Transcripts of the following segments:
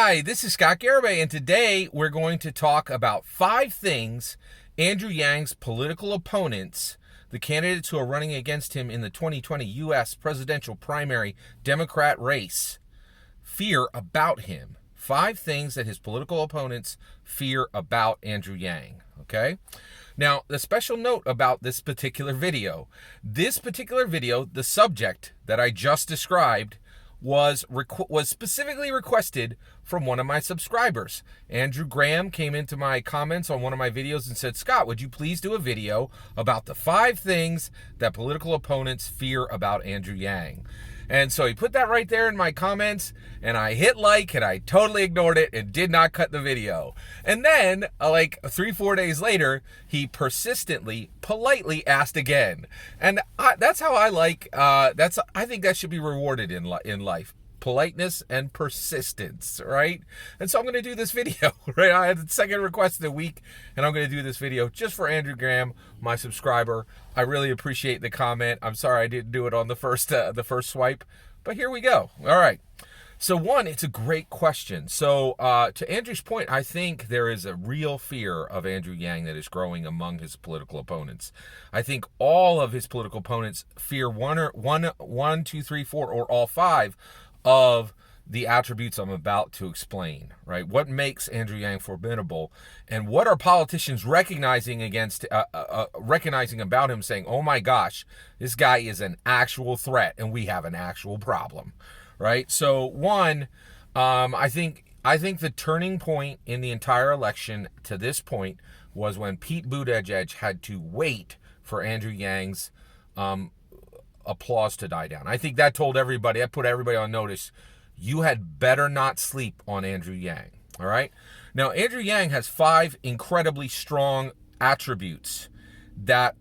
Hi, this is Scott Garibay, and today we're going to talk about 5 things Andrew Yang's political opponents, the candidates who are running against him in the 2020 U.S. presidential primary Democrat race, fear about him. 5 things that his political opponents fear about Andrew Yang, okay? Now, the special note about this particular video, the subject that I just described, was specifically requested from one of my subscribers. Andrew Graham came into my comments on one of my videos and said, Scott, would you please do a video about the 5 things that political opponents fear about Andrew Yang? And so he put that right there in my comments, and I hit like, and I totally ignored it and did not cut the video. And then, like 3-4 days later, he persistently, politely asked again. And that's how I like, I think that should be rewarded in life. Politeness and persistence, right? And so I'm going to do this video, right? I had the second request of the week, and I'm going to do this video just for Andrew Graham, my subscriber. I really appreciate the comment. I'm sorry I didn't do it on the first swipe, but here we go. All right. So one, it's a great question. So to Andrew's point, I think there is a real fear of Andrew Yang that is growing among his political opponents. I think all of his political opponents fear one, two, three, 4, or all 5 of the attributes I'm about to explain, right? What makes Andrew Yang formidable, and what are politicians recognizing about him, saying, oh my gosh, this guy is an actual threat and we have an actual problem, right? So one, I think the turning point in the entire election to this point was when Pete Buttigieg had to wait for Andrew Yang's applause to die down. I think that put everybody on notice. You had better not sleep on Andrew Yang. All right. Now, Andrew Yang has 5 incredibly strong attributes that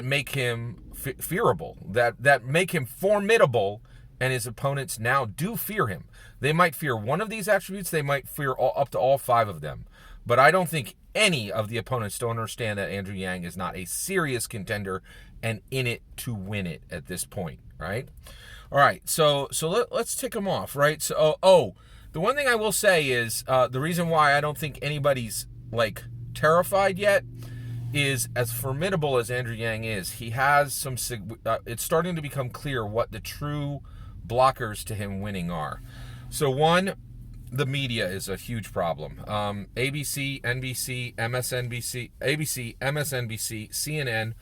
make him fearable, that make him formidable, and his opponents now do fear him. They might fear one of these attributes. They might fear up to all 5 of them. But I don't think any of the opponents don't understand that Andrew Yang is not a serious contender and in it to win it at this point, right? All right, so let's tick them off, right? So, the one thing I will say is the reason why I don't think anybody's like terrified yet is, as formidable as Andrew Yang is, he has some. It's starting to become clear what the true blockers to him winning are. So one, the media is a huge problem. ABC, NBC, ABC, MSNBC, CNN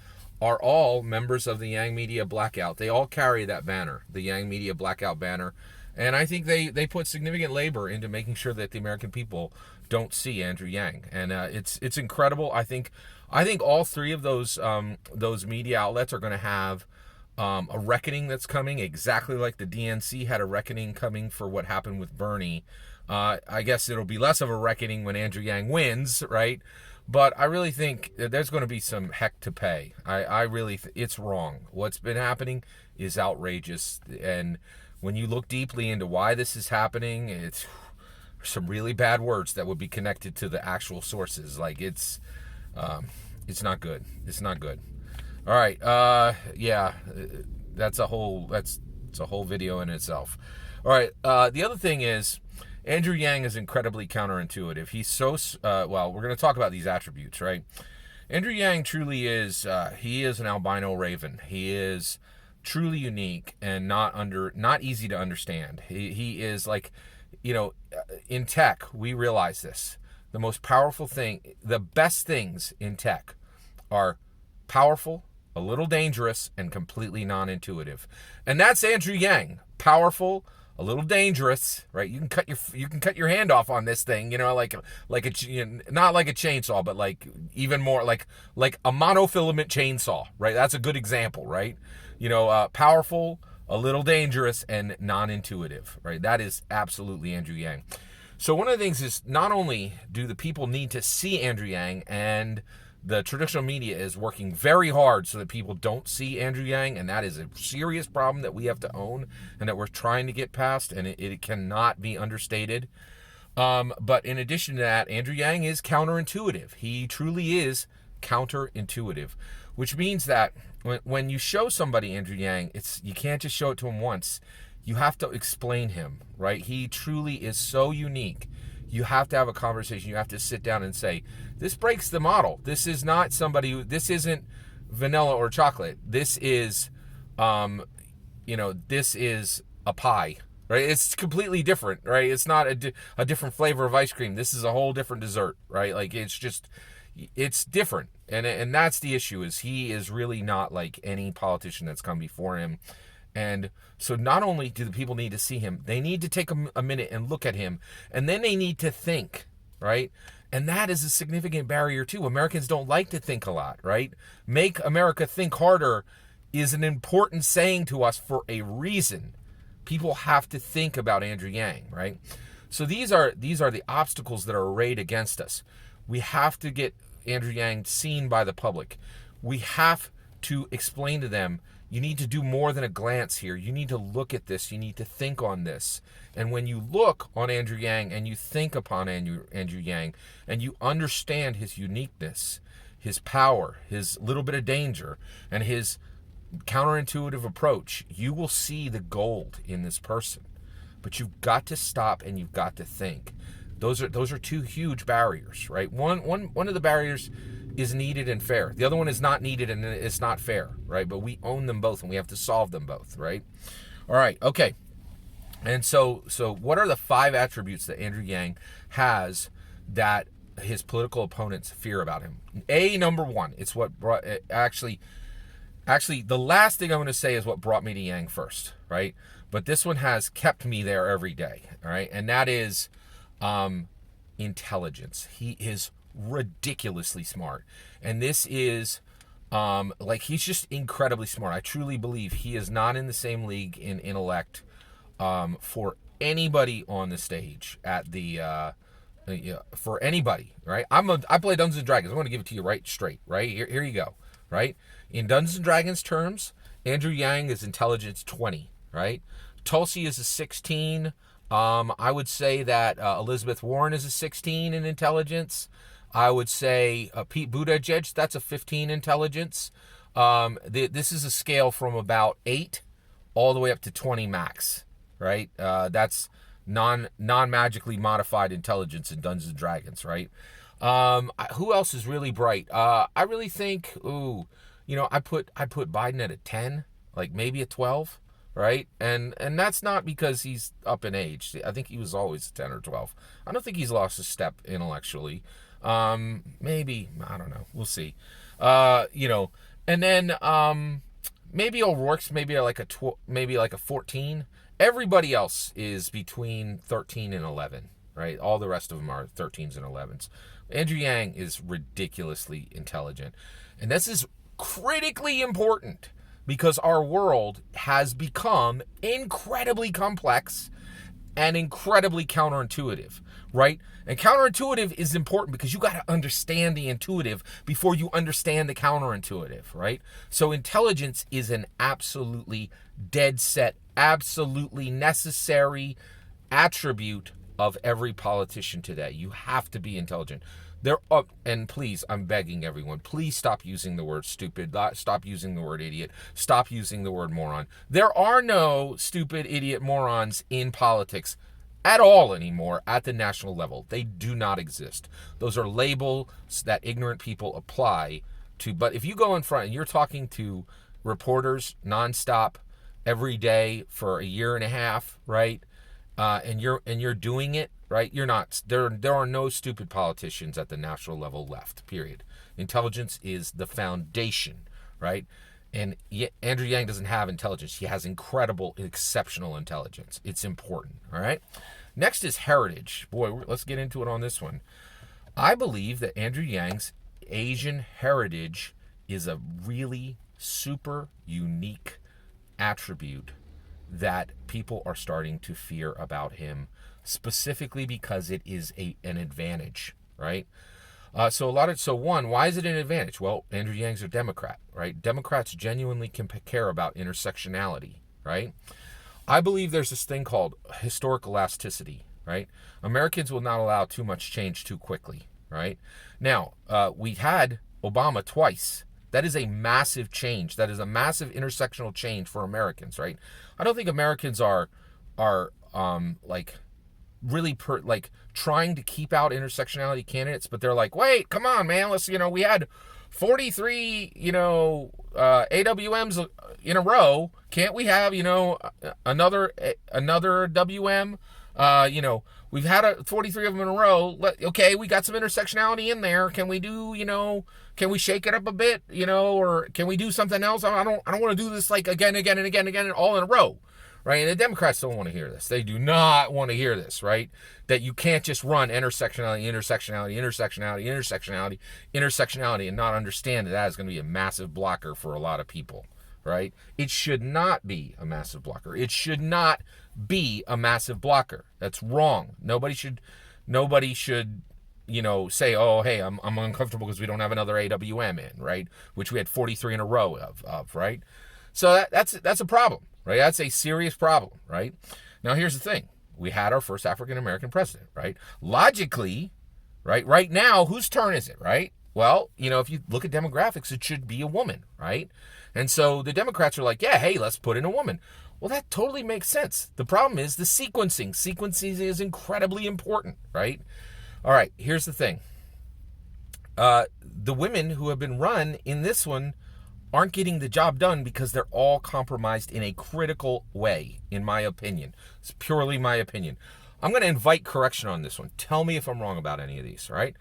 are all members of the Yang Media Blackout. They all carry that banner, the Yang Media Blackout banner. And I think they put significant labor into making sure that the American people don't see Andrew Yang. And it's incredible. I think all 3 of those media outlets are going to have a reckoning that's coming, exactly like the DNC had a reckoning coming for what happened with Bernie. I guess it'll be less of a reckoning when Andrew Yang wins, right? But I really think that there's going to be some heck to pay. I really it's wrong. What's been happening is outrageous. And when you look deeply into why this is happening, it's some really bad words that would be connected to the actual sources. Like it's not good. It's not good. All right. Yeah, it's a whole video in itself. All right. The other thing is, Andrew Yang is incredibly counterintuitive. He's so, we're going to talk about these attributes, right? Andrew Yang truly is, he is an albino raven. He is truly unique and not easy to understand. He is like, in tech, we realize this. The most powerful thing, the best things in tech are powerful, a little dangerous, and completely non-intuitive. And that's Andrew Yang. Powerful, a little dangerous, right? You can cut your hand off on this thing, not like a chainsaw, but like even more like a monofilament chainsaw, right? That's a good example, right? Powerful, a little dangerous, and non-intuitive, right? That is absolutely Andrew Yang. So one of the things is, not only do the people need to see Andrew Yang, and the traditional media is working very hard so that people don't see Andrew Yang, and that is a serious problem that we have to own and that we're trying to get past, and it cannot be understated. But in addition to that, Andrew Yang is counterintuitive. He truly is counterintuitive, which means that when you show somebody Andrew Yang, you can't just show it to him once. you have to explain him, right? He truly is so unique. You have to have a conversation. You have to sit down and say, this breaks the model. This is not somebody who, this isn't vanilla or chocolate. This is, this is a pie, right? It's completely different, right? It's not a different flavor of ice cream. This is a whole different dessert, right? Like, it's different. And that's the issue, is he is really not like any politician that's come before him. And so not only do the people need to see him, they need to take a minute and look at him, and then they need to think, right? And that is a significant barrier too. Americans don't like to think a lot, right? Make America think harder is an important saying to us for a reason. People have to think about Andrew Yang, right? So these are the obstacles that are arrayed against us. We have to get Andrew Yang seen by the public. We have to explain to them, you need to do more than a glance here. You need to look at this. You need to think on this. And when you look on Andrew Yang and you think upon Andrew Yang and you understand his uniqueness, his power, his little bit of danger, and his counterintuitive approach, you will see the gold in this person. But you've got to stop and you've got to think. Those are two huge barriers, right? One of the barriers is needed and fair. The other one is not needed and it's not fair, right? But we own them both and we have to solve them both, right? All right, okay. And so what are the 5 attributes that Andrew Yang has that his political opponents fear about him? Number 1, it's what brought, actually, the last thing I'm going to say is what brought me to Yang first, right? But this one has kept me there every day, all right? And that is intelligence. He is ridiculously smart, and this is he's just incredibly smart. I truly believe he is not in the same league in intellect for anybody on the stage at the for anybody, right? I play Dungeons and Dragons. I want to give it to you right straight, right? Here you go, right? In Dungeons and Dragons terms, Andrew Yang is intelligence 20, right? Tulsi is a 16. I would say that Elizabeth Warren is a 16 in intelligence. I would say Pete Buttigieg, that's a 15 intelligence. This is a scale from about 8 all the way up to 20 max, right? That's non-magically modified intelligence in Dungeons & Dragons, right? Who else is really bright? I really think, I put Biden at a 10, like maybe a 12, right? And that's not because he's up in age. I think he was always a 10 or 12. I don't think he's lost a step intellectually. Maybe, I don't know. We'll see. And then maybe O'Rourke's maybe like a 14. Everybody else is between 13 and 11, right? All the rest of them are 13s and 11s. Andrew Yang is ridiculously intelligent. And this is critically important because our world has become incredibly complex and incredibly counterintuitive, right? And counterintuitive is important because you got to understand the intuitive before you understand the counterintuitive, right? So intelligence is an absolutely dead set, absolutely necessary attribute of every politician today. You have to be intelligent. And please, I'm begging everyone, please stop using the word stupid, stop using the word idiot, stop using the word moron. There are no stupid, idiot, morons in politics at all anymore at the national level. They do not exist. Those are labels that ignorant people apply to, but if you go in front and you're talking to reporters nonstop every day for a year and a half, right? And you're doing it, right? You're not. There are no stupid politicians at the national level left. Period. Intelligence is the foundation, right? And Andrew Yang doesn't have intelligence. He has incredible, exceptional intelligence. It's important. All right. Next is heritage. Boy, let's get into it on this one. I believe that Andrew Yang's Asian heritage is a really super unique attribute that people are starting to fear about him, specifically because it is an advantage, right? So one, why is it an advantage? Well, Andrew Yang's a Democrat, right? Democrats genuinely can care about intersectionality, right? I believe there's this thing called historic elasticity, right? Americans will not allow too much change too quickly, right? Now, we had Obama twice That is a massive change. That is a massive intersectional change for Americans, right? I don't think Americans are like really trying to keep out intersectionality candidates, but they're like, wait, come on, man, let's, we had 43, AWMs in a row. Can't we have, another WM? We've had 43 of them in a row. Okay, we got some intersectionality in there. Can we do, can we shake it up a bit, or can we do something else? I don't want to do this like again, all in a row, right? And the Democrats don't want to hear this. They do not want to hear this, right? That you can't just run intersectionality, and not understand that is going to be a massive blocker for a lot of people, right? It should not be a massive blocker. It should not be a massive blocker. That's wrong. Nobody should, say, oh, hey, I'm uncomfortable because we don't have another AWM in, right? Which we had 43 in a row of, right? So that's a problem, right? That's a serious problem, right? Now, here's the thing. We had our first African-American president, right? Logically, right now, whose turn is it, right? Well, if you look at demographics, it should be a woman, right? And so the Democrats are like, yeah, hey, let's put in a woman. Well, that totally makes sense. The problem is the sequencing. Sequencing is incredibly important, right? All right, here's the thing. The women who have been run in this one aren't getting the job done because they're all compromised in a critical way, in my opinion. It's purely my opinion. I'm going to invite correction on this one. Tell me if I'm wrong about any of these, right?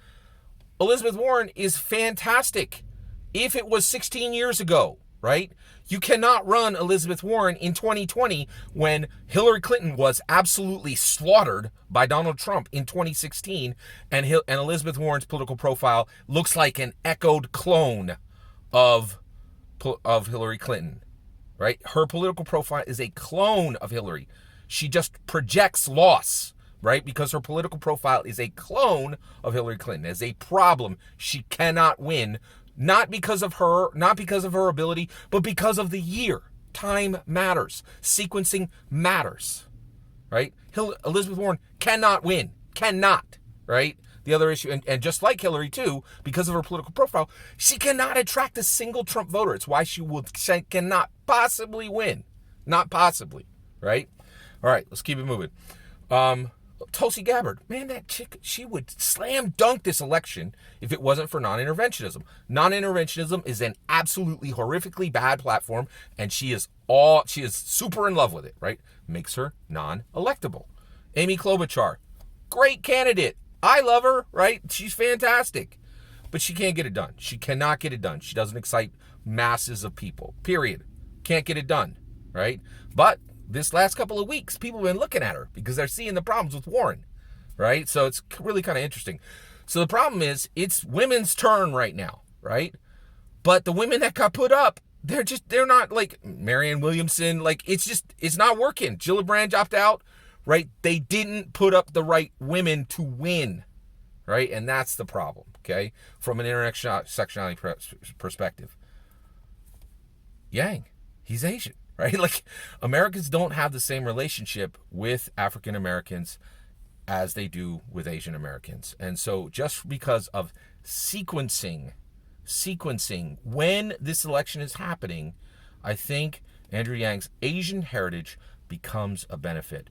Elizabeth Warren is fantastic if it was 16 years ago, right? You cannot run Elizabeth Warren in 2020 when Hillary Clinton was absolutely slaughtered by Donald Trump in 2016, and Elizabeth Warren's political profile looks like an echoed clone of Hillary Clinton, right? Her political profile is a clone of Hillary. She just projects loss, right? Because her political profile is a clone of Hillary Clinton. As a problem, she cannot win, not because of her ability, but because of the year. Time matters. Sequencing matters, right? Elizabeth Warren cannot win. Cannot, right? The other issue, and just like Hillary too, because of her political profile, she cannot attract a single Trump voter. It's why she cannot possibly win. Not possibly, right? All right, let's keep it moving. Tulsi Gabbard, man, that chick, she would slam dunk this election if it wasn't for non-interventionism. Non-interventionism is an absolutely horrifically bad platform, and she is super in love with it, right? Makes her non-electable. Amy Klobuchar, great candidate. I love her, right? She's fantastic. But she can't get it done. She cannot get it done. She doesn't excite masses of people, period. Can't get it done, right? But this last couple of weeks, people have been looking at her because they're seeing the problems with Warren, right? So it's really kind of interesting. So the problem is, it's women's turn right now, right? But the women that got put up, they're not like Marianne Williamson. Like, it's not working. Gillibrand dropped out, right? They didn't put up the right women to win, right? And that's the problem, okay? From an intersectionality perspective. Yang, he's Asian, right? Like, Americans don't have the same relationship with African Americans as they do with Asian Americans. And so just because of sequencing, when this election is happening, I think Andrew Yang's Asian heritage becomes a benefit.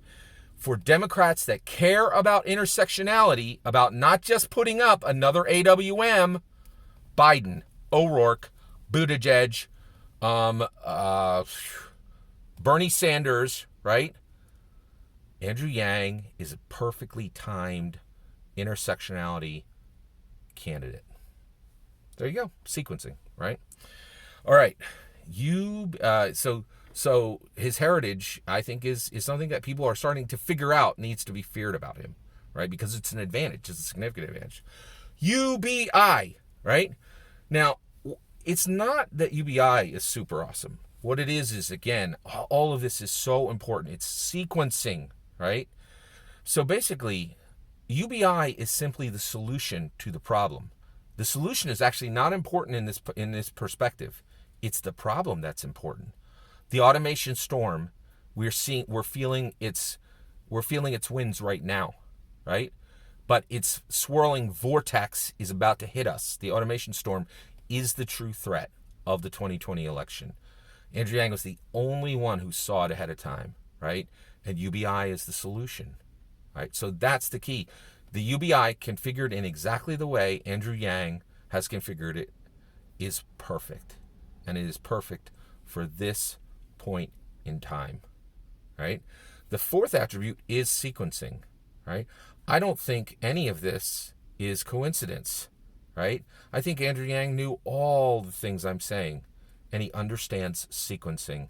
For Democrats that care about intersectionality, about not just putting up another AWM, Biden, O'Rourke, Buttigieg, Bernie Sanders, right? Andrew Yang is a perfectly timed intersectionality candidate. There you go. Sequencing, right? All right. So his heritage, I think, is something that people are starting to figure out needs to be feared about him, right? Because it's an advantage. It's a significant advantage. UBI, right? Now, it's not that UBI is super awesome. What it is, again, all of this is so important. It's sequencing, right? So basically, UBI is simply the solution to the problem. The solution is actually not important in this perspective. It's the problem that's important. The automation storm, we're feeling its winds right now, right? But its swirling vortex is about to hit us. The automation storm is the true threat. of the 2020 election. Andrew Yang was the only one who saw it ahead of time, right? And UBI is the solution, right? So that's the key. The UBI configured in exactly the way Andrew Yang has configured it is perfect. And it is perfect for this point in time, right? The fourth attribute is sequencing, right? I don't think any of this is coincidence, right? I think Andrew Yang knew all the things I'm saying, and he understands sequencing.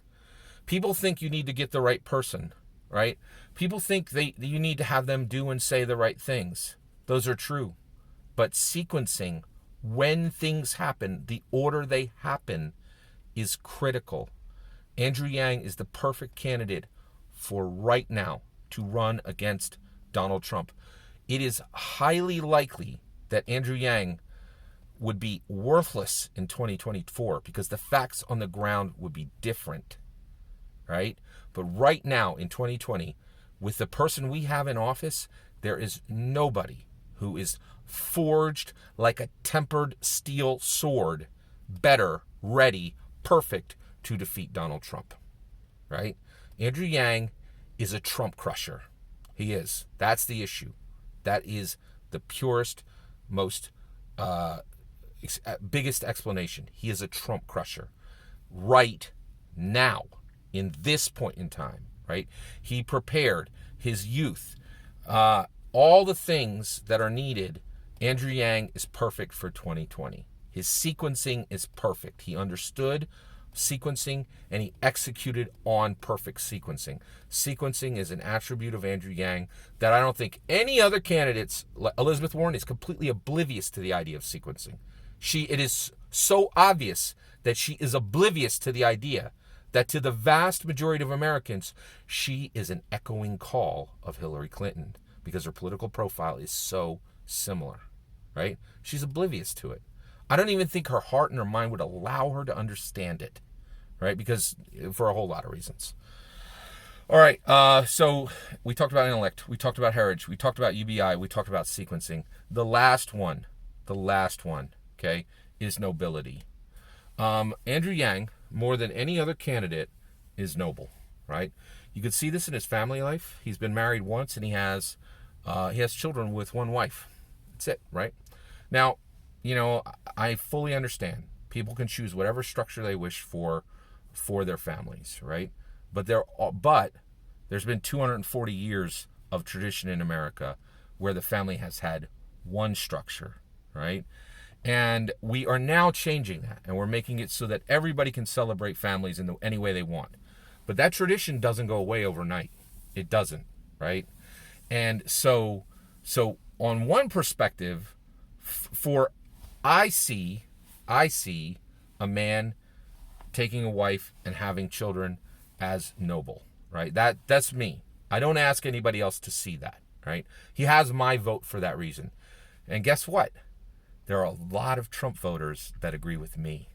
People think you need to get the right person, right? People think you need to have them do and say the right things. Those are true. But sequencing, when things happen, the order they happen is critical. Andrew Yang is the perfect candidate for right now to run against Donald Trump. It is highly likely that Andrew Yang would be worthless in 2024 because the facts on the ground would be different, right? But right now in 2020, with the person we have in office, there is nobody who is forged like a tempered steel sword, better, ready, perfect to defeat Donald Trump, right? Andrew Yang is a Trump crusher. He is. That's the issue. That is the purest, most biggest explanation. He is a Trump crusher right now, in this point in time, right? He prepared his youth, all the things that are needed. Andrew Yang is perfect for 2020. His sequencing is perfect. He understood sequencing and he executed on perfect sequencing. Sequencing is an attribute of Andrew Yang that I don't think any other candidates. Elizabeth Warren is completely oblivious to the idea of sequencing. It is so obvious that she is oblivious to the idea that to the vast majority of Americans, she is an echoing call of Hillary Clinton because her political profile is so similar, right? She's oblivious to it. I don't even think her heart and her mind would allow her to understand it, right? Because for a whole lot of reasons. All right, so we talked about intellect, we talked about heritage, we talked about UBI, we talked about sequencing. The last one, okay, is nobility. Andrew Yang, more than any other candidate, is noble, right? You could see this in his family life. He's been married once, and he has children with one wife. That's it, right? Now, I fully understand. People can choose whatever structure they wish for their families, right? But there's been 240 years of tradition in America where the family has had one structure, right? And we are now changing that, and we're making it so that everybody can celebrate families in any way they want. But that tradition doesn't go away overnight. It doesn't, right? And so on one perspective, I see a man taking a wife and having children as noble, right? That's me. I don't ask anybody else to see that, right? He has my vote for that reason. And guess what? There are a lot of Trump voters that agree with me.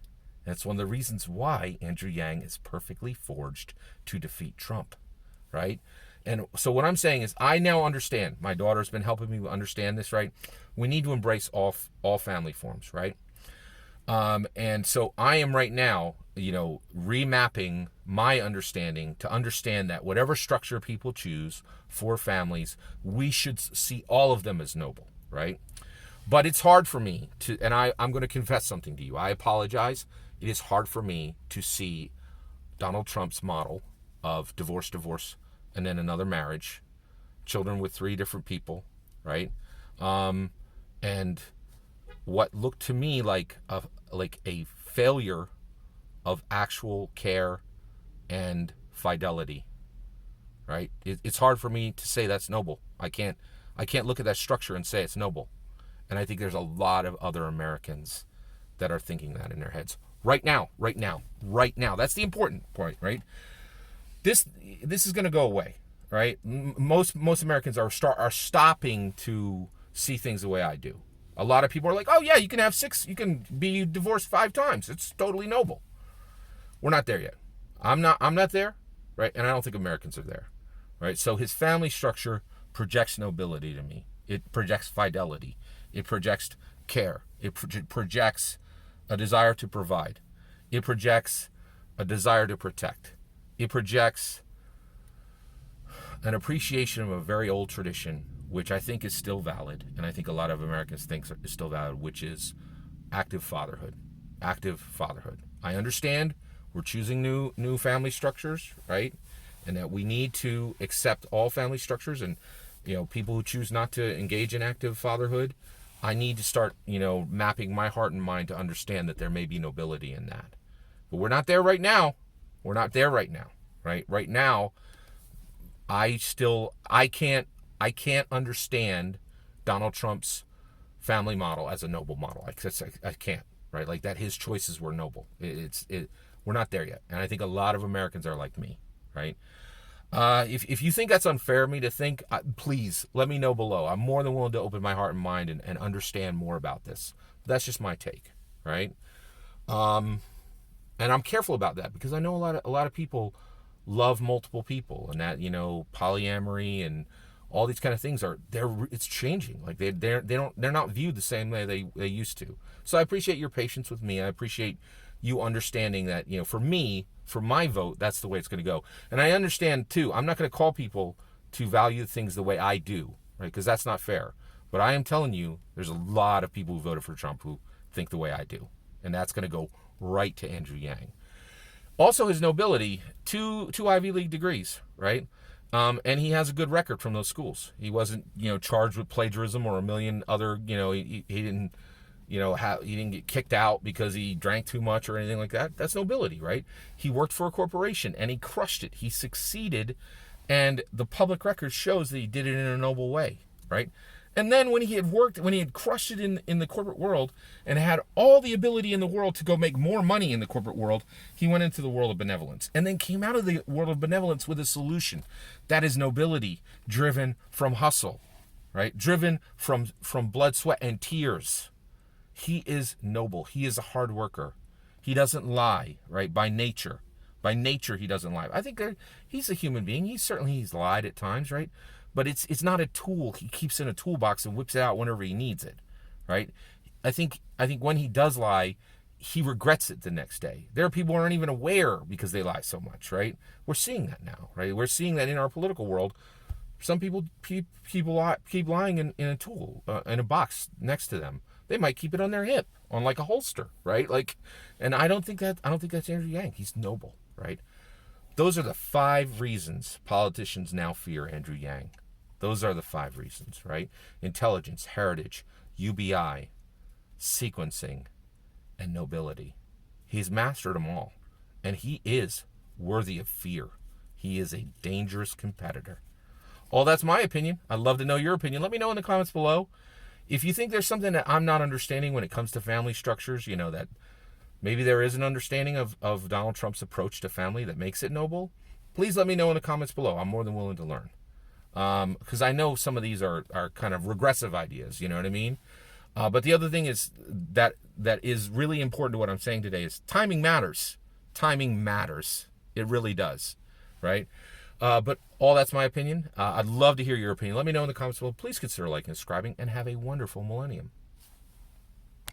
That's one of the reasons why Andrew Yang is perfectly forged to defeat Trump, right? And so what I'm saying is I now understand. My daughter's been helping me understand this, right? We need to embrace all family forms, right? And so I am right now, remapping my understanding to understand that whatever structure people choose for families, we should see all of them as noble, right? But it's hard for me to, and I'm going to confess something to you. I apologize. It is hard for me to see Donald Trump's model of divorce, and then another marriage, children with 3 different people, right? And what looked to me like a failure of actual care and fidelity, right? It's hard for me to say that's noble. I can't look at that structure and say it's noble. And I think there's a lot of other Americans that are thinking that in their heads right now. That's the important point, right? This is going to go away, right? Most Americans are stopping to see things the way I do. A lot of people are like, oh yeah, you can be divorced 5 times. It's totally noble. We're not there yet. I'm not there, right? And I don't think Americans are there, right? So his family structure projects nobility to me. It projects fidelity. It projects care. It projects a desire to provide. It projects a desire to protect. It projects an appreciation of a very old tradition, which I think is still valid, and I think a lot of Americans think is still valid, which is active fatherhood. Active fatherhood. I understand we're choosing new family structures, right? And that we need to accept all family structures, and people who choose not to engage in active fatherhood, I need to start mapping my heart and mind to understand that there may be nobility in that. But we're not there right now. We're not there right now, right? Right now, I can't understand Donald Trump's family model as a noble model. I can't, right? Like that his choices were noble. We're not there yet. And I think a lot of Americans are like me, right? If you think that's unfair of me to think, please let me know below. I'm more than willing to open my heart and mind and understand more about this. But that's just my take, right? And I'm careful about that because I know a lot of people love multiple people, and that polyamory and all these kind of things it's changing. Like they're not viewed the same way they used to. So I appreciate your patience with me. I appreciate you understanding that for me, for my vote, that's the way it's going to go. And I understand too, I'm not going to call people to value things the way I do, right? Because that's not fair. But I am telling you, there's a lot of people who voted for Trump who think the way I do, and that's going to go right to Andrew Yang. Also, his nobility, two Ivy League degrees, right? And he has a good record from those schools. He wasn't, charged with plagiarism or a million other, he didn't, he didn't get kicked out because he drank too much or anything like that. That's nobility, right? He worked for a corporation and he crushed it. He succeeded, and the public record shows that he did it in a noble way, right? And then when he had crushed it in the corporate world and had all the ability in the world to go make more money in the corporate world, he went into the world of benevolence and then came out of the world of benevolence with a solution. That is nobility driven from hustle, right? Driven from blood, sweat, and tears. He is noble. He is a hard worker. He doesn't lie, right? By nature. By nature, he doesn't lie. I think he's a human being. He's lied at times, right? But it's not a tool he keeps in a toolbox and whips it out whenever he needs it, right? I think when he does lie, he regrets it the next day. There are people who aren't even aware because they lie so much, right? We're seeing that now, right? We're seeing that in our political world. Some people keep lying in a tool, in a box next to them. They might keep it on their hip, on like a holster, right? And I don't think that's Andrew Yang. He's noble, right? Those are the 5 reasons politicians now fear Andrew Yang. Those are the 5 reasons, right? Intelligence, heritage, UBI, sequencing, and nobility. He's mastered them all, and he is worthy of fear. He is a dangerous competitor. All that's my opinion. I'd love to know your opinion. Let me know in the comments below. If you think there's something that I'm not understanding when it comes to family structures, that maybe there is an understanding of Donald Trump's approach to family that makes it noble, please let me know in the comments below. I'm more than willing to learn. Because I know some of these are kind of regressive ideas, you know what I mean? But the other thing is that is really important to what I'm saying today is timing matters. Timing matters. It really does, right? But all that's my opinion. I'd love to hear your opinion. Let me know in the comments below. Please consider liking and subscribing, and have a wonderful millennium.